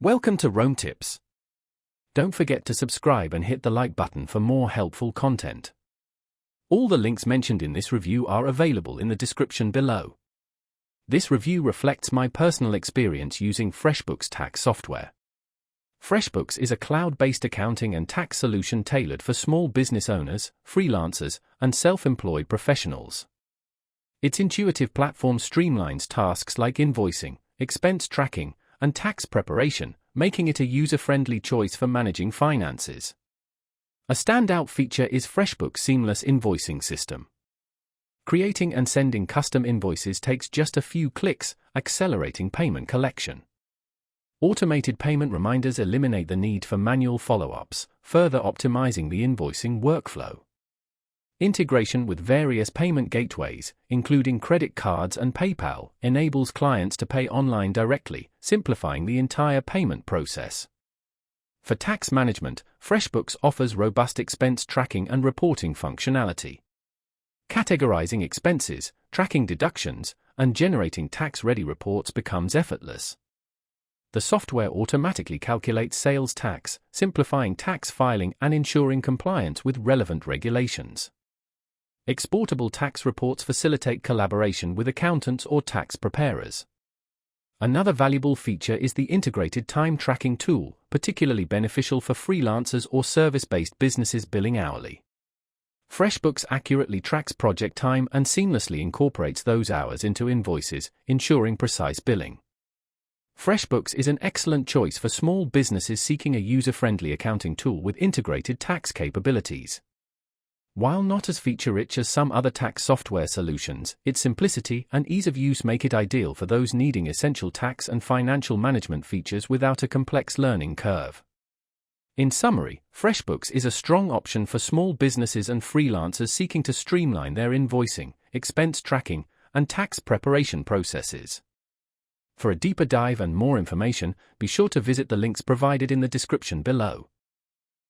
Welcome to Rome Tips. Don't forget to subscribe and hit the like button for more helpful content. All the links mentioned in this review are available in the description below. This review reflects my personal experience using FreshBooks tax software. FreshBooks is a cloud-based accounting and tax solution tailored for small business owners, freelancers, and self-employed professionals. Its intuitive platform streamlines tasks like invoicing, expense tracking, and tax preparation, making it a user-friendly choice for managing finances. A standout feature is FreshBooks' seamless invoicing system. Creating and sending custom invoices takes just a few clicks, accelerating payment collection. Automated payment reminders eliminate the need for manual follow-ups, further optimizing the invoicing workflow. Integration with various payment gateways, including credit cards and PayPal, enables clients to pay online directly, simplifying the entire payment process. For tax management, FreshBooks offers robust expense tracking and reporting functionality. Categorizing expenses, tracking deductions, and generating tax-ready reports becomes effortless. The software automatically calculates sales tax, simplifying tax filing and ensuring compliance with relevant regulations. Exportable tax reports facilitate collaboration with accountants or tax preparers. Another valuable feature is the integrated time tracking tool, particularly beneficial for freelancers or service-based businesses billing hourly. FreshBooks accurately tracks project time and seamlessly incorporates those hours into invoices, ensuring precise billing. FreshBooks is an excellent choice for small businesses seeking a user-friendly accounting tool with integrated tax capabilities. While not as feature-rich as some other tax software solutions, its simplicity and ease of use make it ideal for those needing essential tax and financial management features without a complex learning curve. In summary, FreshBooks is a strong option for small businesses and freelancers seeking to streamline their invoicing, expense tracking, and tax preparation processes. For a deeper dive and more information, be sure to visit the links provided in the description below.